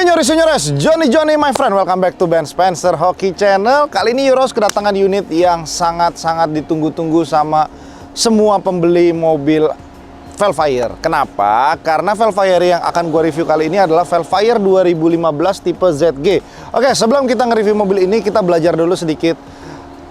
Hey Nyoris, Johnny my friend, welcome back to Ben Spencer Hockey Channel. Kali ini Euros kedatangan unit yang sangat-sangat ditunggu-tunggu sama semua pembeli mobil Velfire. Kenapa? Karena Velfire yang akan gue review kali ini adalah Velfire 2015 tipe ZG. Oke, sebelum kita nge-review mobil ini, kita belajar dulu sedikit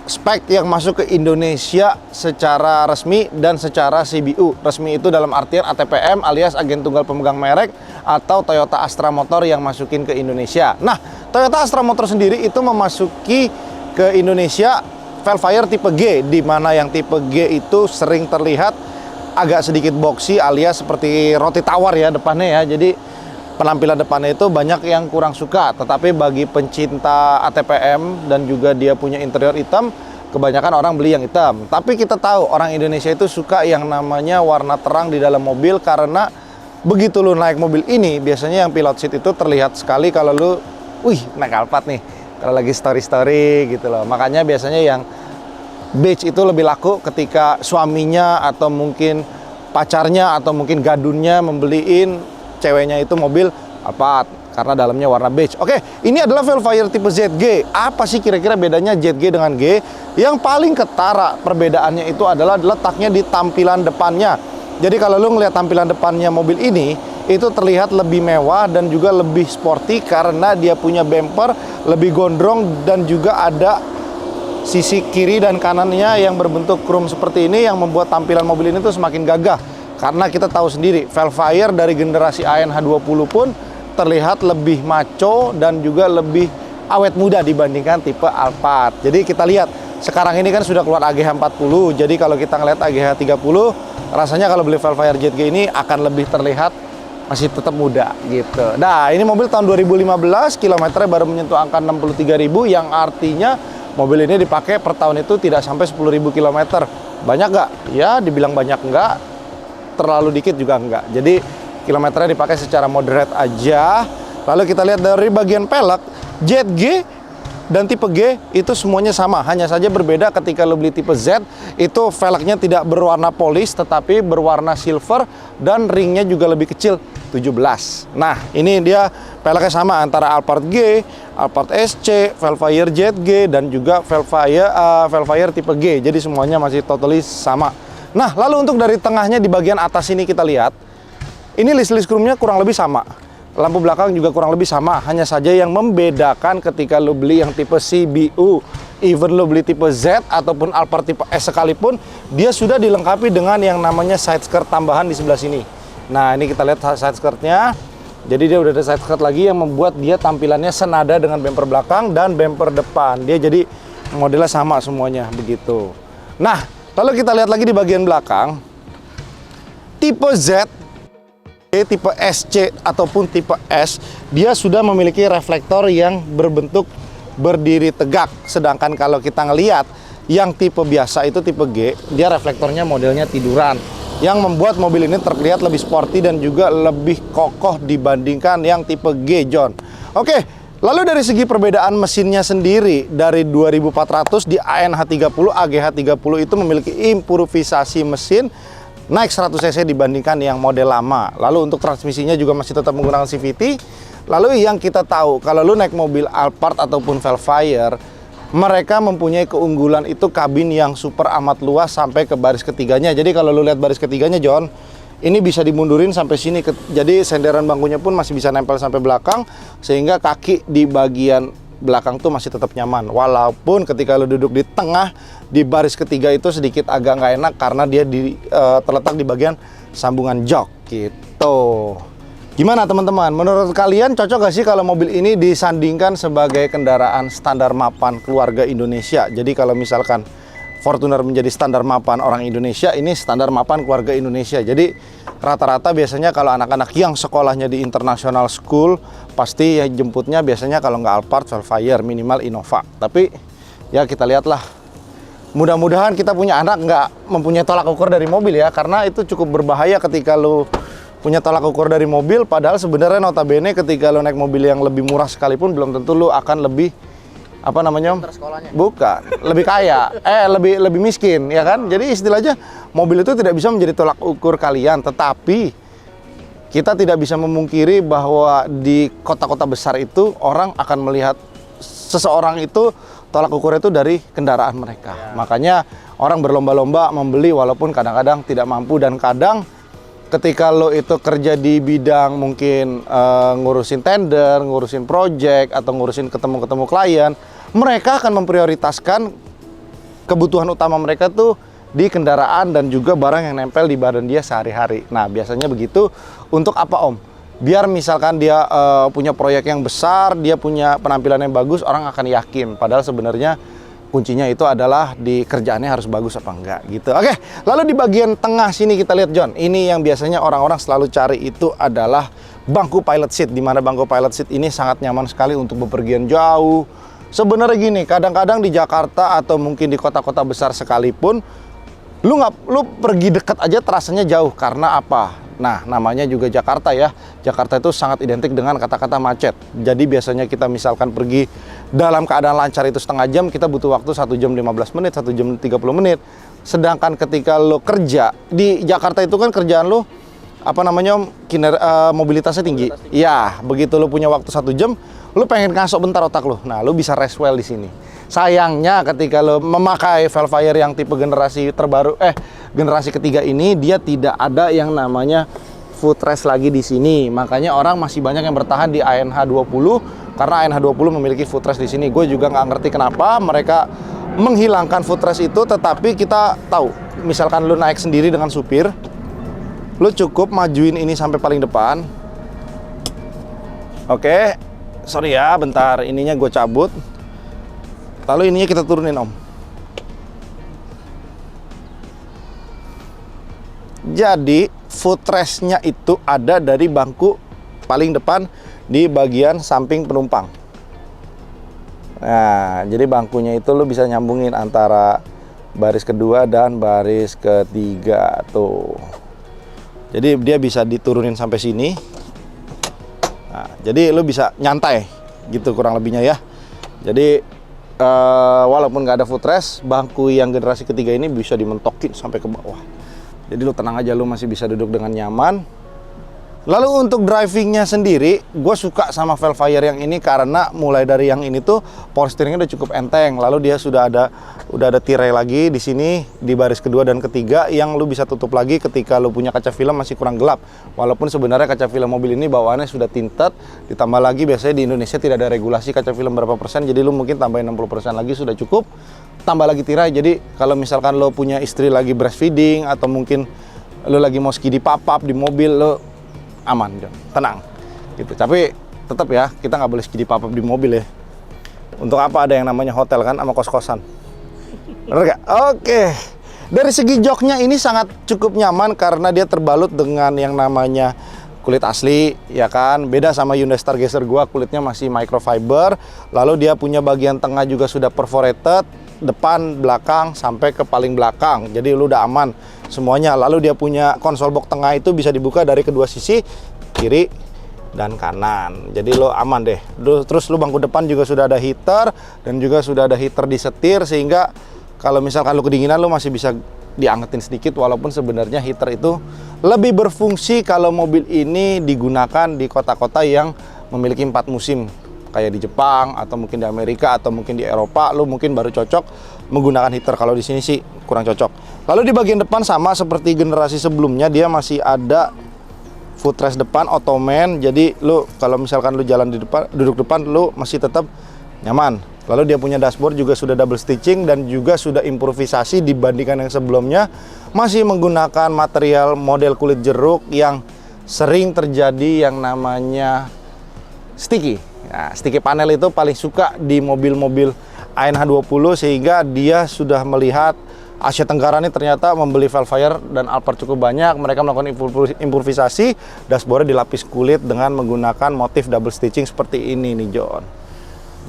spek yang masuk ke Indonesia secara resmi dan secara CBU. Resmi itu dalam artian ATPM alias agen tunggal pemegang merek atau Toyota Astra Motor yang masukin ke Indonesia. Nah, Toyota Astra Motor sendiri itu memasuki ke Indonesia Velfire tipe G, di mana yang tipe G itu sering terlihat agak sedikit boxy alias seperti roti tawar ya depannya ya. Jadi penampilan depannya itu banyak yang kurang suka, tetapi bagi pencinta ATPM dan juga dia punya interior hitam, kebanyakan orang beli yang hitam. Tapi kita tahu orang Indonesia itu suka yang namanya warna terang di dalam mobil, karena begitu lu naik mobil ini, biasanya yang pilot seat itu terlihat sekali kalau lu, wih, naik Alphard nih, kalau lagi story-story gitu loh. Makanya biasanya yang beige itu lebih laku ketika suaminya atau mungkin pacarnya atau mungkin gadunnya membeliin ceweknya itu mobil Alphard karena dalamnya warna beige. Oke, ini adalah Velfire tipe ZG. Apa sih kira-kira bedanya ZG dengan G? Yang paling ketara perbedaannya itu adalah letaknya di tampilan depannya. Jadi kalau lu ngelihat tampilan depannya mobil ini, itu terlihat lebih mewah dan juga lebih sporty karena dia punya bumper lebih gondrong dan juga ada sisi kiri dan kanannya yang berbentuk chrome seperti ini yang membuat tampilan mobil ini tuh semakin gagah. Karena kita tahu sendiri, Velfire dari generasi ANH20 pun terlihat lebih maco dan juga lebih awet muda dibandingkan tipe Alphard. Jadi kita lihat, sekarang ini kan sudah keluar AGH40. Jadi kalau kita ngeliat AGH30, rasanya kalau beli Velfire ZG ini akan lebih terlihat masih tetap muda gitu. Nah, ini mobil tahun 2015, kilometernya baru menyentuh angka 63.000, yang artinya mobil ini dipakai per tahun itu tidak sampai 10.000 km. Banyak nggak? Ya, dibilang banyak nggak. Terlalu dikit juga enggak. Jadi kilometernya dipakai secara moderate aja. Lalu kita lihat dari bagian pelek, ZG dan tipe G itu semuanya sama. Hanya saja berbeda ketika lo beli tipe Z, itu velgnya tidak berwarna polis tetapi berwarna silver dan ringnya juga lebih kecil, 17. Nah, ini dia peleknya sama antara Alphard G, Alphard SC, Velfire ZG dan juga Velfire tipe G. Jadi semuanya masih totally sama. Nah, lalu untuk dari tengahnya di bagian atas ini kita lihat, ini list chrome-nya kurang lebih sama. Lampu belakang juga kurang lebih sama. Hanya saja yang membedakan ketika lo beli yang tipe CBU, even lo beli tipe Z ataupun Alphard tipe S sekalipun, dia sudah dilengkapi dengan yang namanya side skirt tambahan di sebelah sini. Nah, ini kita lihat side skirt-nya. Jadi dia udah ada side skirt lagi yang membuat dia tampilannya senada dengan bumper belakang dan bumper depan. Dia jadi modelnya sama semuanya begitu. Nah, lalu kita lihat lagi di bagian belakang, tipe Z, tipe SC ataupun tipe S, dia sudah memiliki reflektor yang berbentuk berdiri tegak. Sedangkan kalau kita ngelihat yang tipe biasa itu tipe G, dia reflektornya modelnya tiduran, yang membuat mobil ini terlihat lebih sporty dan juga lebih kokoh dibandingkan yang tipe G, John. Oke. Lalu dari segi perbedaan mesinnya sendiri, dari 2400 di ANH30, AGH30 itu memiliki improvisasi mesin naik 100 cc dibandingkan yang model lama. Lalu untuk transmisinya juga masih tetap menggunakan CVT. Lalu yang kita tahu, kalau lu naik mobil Alphard ataupun Velfire, mereka mempunyai keunggulan itu kabin yang super amat luas sampai ke baris ketiganya. Jadi kalau lu lihat baris ketiganya, John, ini bisa dimundurin sampai sini, jadi senderan bangkunya pun masih bisa nempel sampai belakang, sehingga kaki di bagian belakang tuh masih tetap nyaman. Walaupun ketika lo duduk di tengah, di baris ketiga itu sedikit agak nggak enak karena dia terletak di bagian sambungan jok gitu. Gimana teman-teman? Menurut kalian cocok gak sih kalau mobil ini disandingkan sebagai kendaraan standar mapan keluarga Indonesia? Jadi kalau misalkan Fortuner menjadi standar mapan orang Indonesia, ini standar mapan keluarga Indonesia. Jadi rata-rata biasanya kalau anak-anak yang sekolahnya di international school, pasti ya jemputnya biasanya kalau nggak Alphard, Velfire, minimal Innova. Tapi ya kita lihatlah. Mudah-mudahan kita punya anak nggak mempunyai tolak ukur dari mobil ya, karena itu cukup berbahaya ketika lo punya tolak ukur dari mobil. Padahal sebenarnya notabene ketika lo naik mobil yang lebih murah sekalipun, belum tentu lo akan lebih apa namanya? Bukan, lebih kaya, lebih miskin, ya kan? Jadi istilahnya mobil itu tidak bisa menjadi tolak ukur kalian, tetapi kita tidak bisa memungkiri bahwa di kota-kota besar itu orang akan melihat seseorang itu tolak ukurnya itu dari kendaraan mereka. Makanya orang berlomba-lomba membeli walaupun kadang-kadang tidak mampu, dan kadang ketika lo itu kerja di bidang mungkin ngurusin tender, ngurusin project, atau ngurusin ketemu-ketemu klien, mereka akan memprioritaskan kebutuhan utama mereka tuh di kendaraan dan juga barang yang nempel di badan dia sehari-hari. Nah, biasanya begitu. Untuk apa, Om? Biar misalkan dia punya proyek yang besar, dia punya penampilan yang bagus, orang akan yakin. Padahal sebenarnya kuncinya itu adalah di kerjaannya harus bagus apa enggak gitu. Oke, lalu di bagian tengah sini kita lihat, John. Ini yang biasanya orang-orang selalu cari itu adalah bangku pilot seat. Di mana bangku pilot seat ini sangat nyaman sekali untuk bepergian jauh. Sebenarnya gini, kadang-kadang di Jakarta atau mungkin di kota-kota besar sekalipun, lu pergi dekat aja terasanya jauh. Karena apa? Nah, namanya juga Jakarta ya. Jakarta itu sangat identik dengan kata-kata macet. Jadi biasanya kita misalkan pergi dalam keadaan lancar itu setengah jam, kita butuh waktu 1 jam 15 menit, 1 jam 30 menit. Sedangkan ketika lo kerja di Jakarta itu kan kerjaan lo apa namanya, mobilitasnya tinggi. Iya, begitu lo punya waktu 1 jam, lo pengen ngasok bentar otak lo. Nah, lo bisa rest well di sini. Sayangnya ketika lo memakai Velfire yang tipe generasi terbaru, generasi ketiga ini, dia tidak ada yang namanya footrest lagi di sini. Makanya orang masih banyak yang bertahan di ANH20 karena ANH20 memiliki footrest di sini. Gue juga nggak ngerti kenapa mereka menghilangkan footrest itu, tetapi kita tahu, misalkan lo naik sendiri dengan supir, lo cukup majuin ini sampai paling depan. Oke, sorry ya, bentar, ininya gue cabut. Lalu ininya kita turunin, Om. Jadi footrestnya itu ada dari bangku paling depan di bagian samping penumpang. Nah, jadi bangkunya itu lo bisa nyambungin antara baris kedua dan baris ketiga tuh. Jadi dia bisa diturunin sampai sini. Nah, jadi lo bisa nyantai gitu kurang lebihnya ya. Jadi walaupun nggak ada footrest, bangku yang generasi ketiga ini bisa dimentokin sampai ke bawah. Jadi lu tenang aja, lu masih bisa duduk dengan nyaman. Lalu untuk drivingnya sendiri, gue suka sama Velfire yang ini karena mulai dari yang ini tuh power steeringnya udah cukup enteng. Lalu dia udah ada tirai lagi di sini di baris kedua dan ketiga yang lu bisa tutup lagi ketika lu punya kaca film masih kurang gelap. Walaupun sebenarnya kaca film mobil ini bawaannya sudah tinted, ditambah lagi biasanya di Indonesia tidak ada regulasi kaca film berapa persen, jadi lu mungkin tambahin 60% lagi sudah cukup. Tambah lagi tirai, jadi kalau misalkan lo punya istri lagi breastfeeding atau mungkin lo lagi mau ski di pop-up di mobil, lo aman, John. Tenang gitu. Tapi tetap ya, kita nggak boleh ski di pop-up di mobil ya. Untuk apa ada yang namanya hotel kan sama kos-kosan, bener gak? Oke. Dari segi joknya ini sangat cukup nyaman karena dia terbalut dengan yang namanya kulit asli, ya kan? Beda sama Hyundai Stargazer gua, kulitnya masih microfiber. Lalu dia punya bagian tengah juga sudah perforated, depan, belakang, sampai ke paling belakang. Jadi lu udah aman semuanya. Lalu dia punya konsol box tengah itu bisa dibuka dari kedua sisi, kiri dan kanan. Jadi lo aman deh. Terus lu bangku depan juga sudah ada heater dan juga sudah ada heater di setir, sehingga kalau misalkan lu kedinginan lu masih bisa diangetin sedikit, walaupun sebenarnya heater itu lebih berfungsi kalau mobil ini digunakan di kota-kota yang memiliki 4 musim. Kayak di Jepang atau mungkin di Amerika atau mungkin di Eropa, lu mungkin baru cocok menggunakan heater. Kalau di sini sih kurang cocok. Lalu di bagian depan sama seperti generasi sebelumnya, dia masih ada footrest depan ottoman. Jadi lu kalau misalkan lu jalan di depan, duduk depan, lu masih tetap nyaman. Lalu dia punya dashboard juga sudah double stitching dan juga sudah improvisasi dibandingkan yang sebelumnya. Masih menggunakan material model kulit jeruk yang sering terjadi yang namanya sticky. Nah, sticky panel itu paling suka di mobil-mobil ANH20, sehingga dia sudah melihat Asia Tenggara ini ternyata membeli Velfire dan Alphard cukup banyak. Mereka melakukan improvisasi, dashboardnya dilapis kulit dengan menggunakan motif double stitching seperti ini nih, John.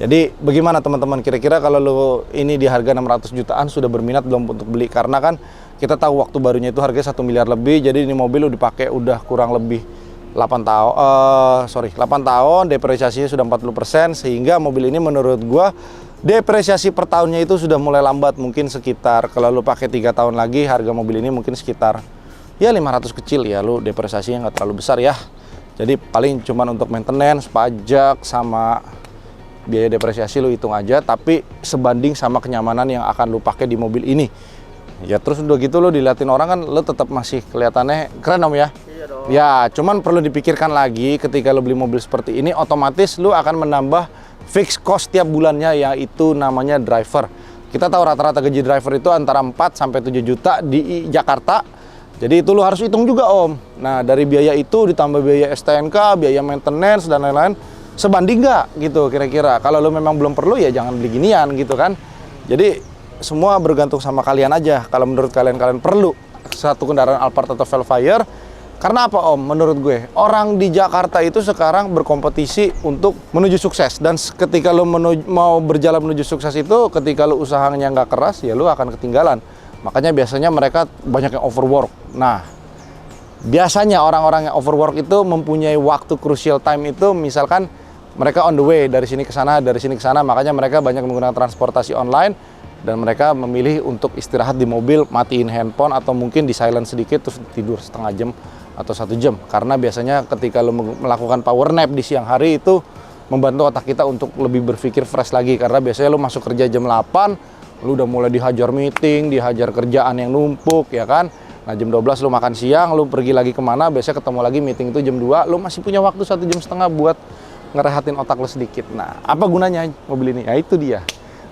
Jadi bagaimana teman-teman, kira-kira kalau lo ini di harga 600 jutaan sudah berminat belum untuk beli? Karena kan kita tahu waktu barunya itu harganya 1 miliar lebih, jadi ini mobil udah dipakai udah kurang lebih 8 tahun, depresiasinya sudah 40%, sehingga mobil ini menurut gua depresiasi per tahunnya itu sudah mulai lambat, mungkin sekitar kalau lu pakai 3 tahun lagi harga mobil ini mungkin sekitar ya 500 kecil ya, lu depresiasinya nggak terlalu besar ya. Jadi paling cuman untuk maintenance, pajak, sama biaya depresiasi lu hitung aja, tapi sebanding sama kenyamanan yang akan lu pakai di mobil ini. Ya terus udah gitu lu diliatin orang kan lu tetap masih kelihatannya keren Om ya. Iya dong. Ya, cuman perlu dipikirkan lagi ketika lu beli mobil seperti ini, otomatis lu akan menambah fixed cost tiap bulannya, yaitu namanya driver. Kita tahu rata-rata gaji driver itu antara 4 sampai 7 juta di Jakarta. Jadi itu lu harus hitung juga Om. Nah dari biaya itu ditambah biaya STNK, biaya maintenance dan lain-lain, sebanding nggak gitu kira-kira. Kalau lu memang belum perlu ya jangan beli ginian gitu kan. Jadi semua bergantung sama kalian aja. Kalau menurut kalian perlu satu kendaraan Alphard atau Velfire. Karena apa Om? Menurut gue, orang di Jakarta itu sekarang berkompetisi untuk menuju sukses. Dan ketika lu mau berjalan menuju sukses itu, ketika lu usahanya nggak keras, ya lu akan ketinggalan. Makanya biasanya mereka banyak yang overwork. Nah, biasanya orang-orang yang overwork itu mempunyai waktu crucial time itu, misalkan mereka on the way dari sini ke sana, dari sini ke sana. Makanya mereka banyak menggunakan transportasi online dan mereka memilih untuk istirahat di mobil, matiin handphone atau mungkin di silent sedikit terus tidur setengah jam atau 1 jam. Karena biasanya ketika lo melakukan power nap di siang hari itu membantu otak kita untuk lebih berpikir fresh lagi. Karena biasanya lo masuk kerja jam 8, lo udah mulai dihajar meeting, dihajar kerjaan yang numpuk ya kan. Nah jam 12 lo makan siang, lo pergi lagi kemana, biasanya ketemu lagi meeting itu jam 2, lo masih punya waktu 1,5 jam buat ngerehatin otak lo sedikit. Nah apa gunanya mobil ini? Ya itu dia.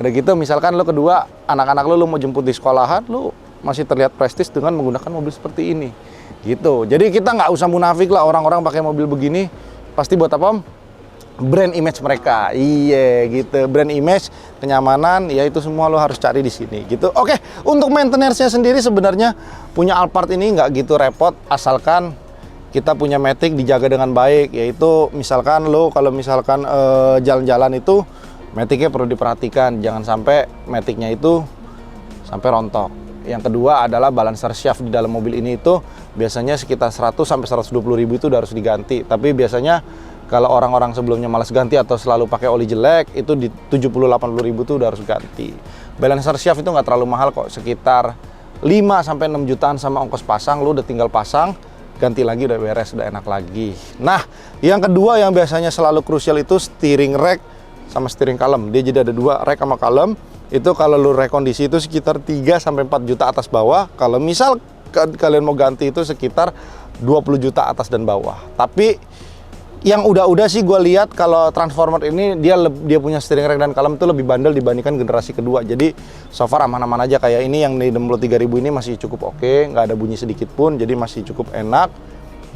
Udah gitu misalkan lo kedua, anak-anak lo mau jemput di sekolahan, lo masih terlihat prestis dengan menggunakan mobil seperti ini. Gitu. Jadi kita nggak usah munafik lah, orang-orang pakai mobil begini pasti buat apa Om? Brand image mereka. Iya gitu. Brand image, kenyamanan, ya itu semua lo harus cari di sini gitu. Oke, untuk maintenance-nya sendiri sebenarnya punya Alphard ini nggak gitu repot asalkan kita punya matic dijaga dengan baik. Yaitu misalkan lo kalau misalkan jalan-jalan itu maticnya perlu diperhatikan, jangan sampai maticnya itu sampai rontok. Yang kedua adalah balancer shaft di dalam mobil ini itu biasanya sekitar 100 sampai 120 ribu itu udah harus diganti. Tapi biasanya kalau orang-orang sebelumnya malas ganti atau selalu pakai oli jelek itu di 70-80 ribu itu udah harus ganti. Balancer shaft itu nggak terlalu mahal kok, sekitar 5 sampai 6 jutaan sama ongkos pasang. Lu udah tinggal pasang, ganti lagi udah beres, udah enak lagi. Nah, yang kedua yang biasanya selalu krusial itu steering rack sama steering column. Dia jadi ada 2, rack sama column. Itu kalau lu rekondisi itu sekitar 3 sampai 4 juta atas bawah. Kalau misal kalian mau ganti itu sekitar 20 juta atas dan bawah. Tapi yang udah sih gue lihat kalau Transformer ini dia punya steering rack dan column itu lebih bandel dibandingkan generasi kedua. Jadi so far aman-aman aja. Kayak ini yang di 63.000 ini masih cukup oke, nggak ada bunyi sedikit pun, jadi masih cukup enak.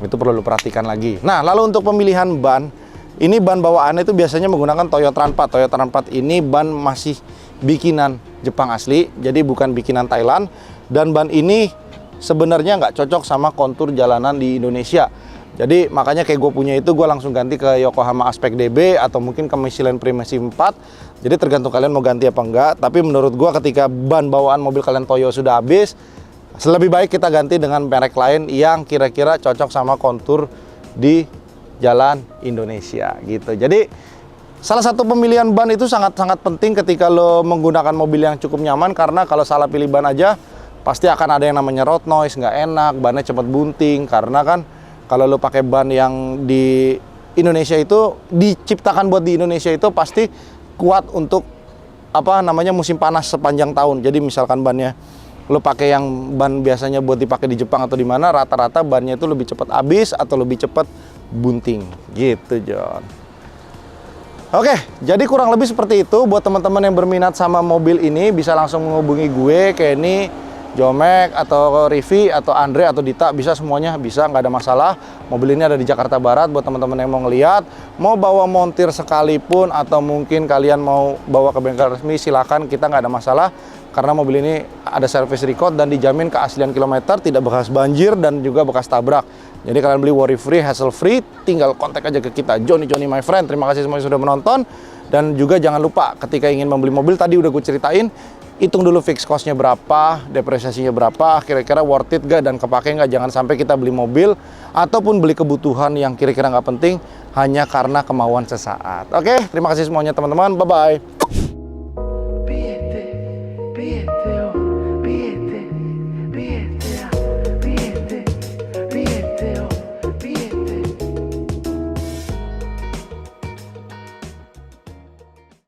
Itu perlu lu perhatikan lagi. Nah, lalu untuk pemilihan ban, ini ban bawaannya itu biasanya menggunakan Toyota Trans 4. Toyota Trans 4 ini ban masih bikinan Jepang asli, jadi bukan bikinan Thailand. Dan ban ini sebenarnya nggak cocok sama kontur jalanan di Indonesia. Jadi makanya kayak gue punya itu gue langsung ganti ke Yokohama Aspect DB atau mungkin ke Michelin Primacy 4. Jadi tergantung kalian mau ganti apa enggak. Tapi menurut gue ketika ban bawaan mobil kalian Toyo sudah habis, lebih baik kita ganti dengan merek lain yang kira-kira cocok sama kontur di jalan Indonesia gitu. Jadi salah satu pemilihan ban itu sangat-sangat penting ketika lo menggunakan mobil yang cukup nyaman. Karena kalau salah pilih ban aja pasti akan ada yang namanya road noise, nggak enak, bannya cepat bunting. Karena kan kalau lo pakai ban yang di Indonesia itu diciptakan buat di Indonesia itu pasti kuat untuk apa namanya musim panas sepanjang tahun. Jadi misalkan bannya lo pakai yang ban biasanya buat dipakai di Jepang atau di mana, rata-rata bannya itu lebih cepat habis atau lebih cepat bunting gitu John. Oke, jadi kurang lebih seperti itu. Buat teman-teman yang berminat sama mobil ini bisa langsung menghubungi gue, Kenny, Jomek, atau Rivi, atau Andre, atau Dita. Bisa semuanya, bisa, nggak ada masalah. Mobil ini ada di Jakarta Barat. Buat teman-teman yang mau ngeliat, mau bawa montir sekalipun, atau mungkin kalian mau bawa ke bengkel resmi, silakan, kita nggak ada masalah. Karena mobil ini ada service record dan dijamin keaslian kilometer, tidak bekas banjir dan juga bekas tabrak. Jadi kalian beli worry free, hassle free, tinggal kontak aja ke kita. Johnny my friend. Terima kasih semuanya sudah menonton. Dan juga jangan lupa ketika ingin membeli mobil, tadi udah gue ceritain, hitung dulu fix cost-nya berapa, depresiasinya berapa, kira-kira worth it gak dan kepake nggak. Jangan sampai kita beli mobil ataupun beli kebutuhan yang kira-kira nggak penting hanya karena kemauan sesaat. Oke, terima kasih semuanya teman-teman. Bye-bye.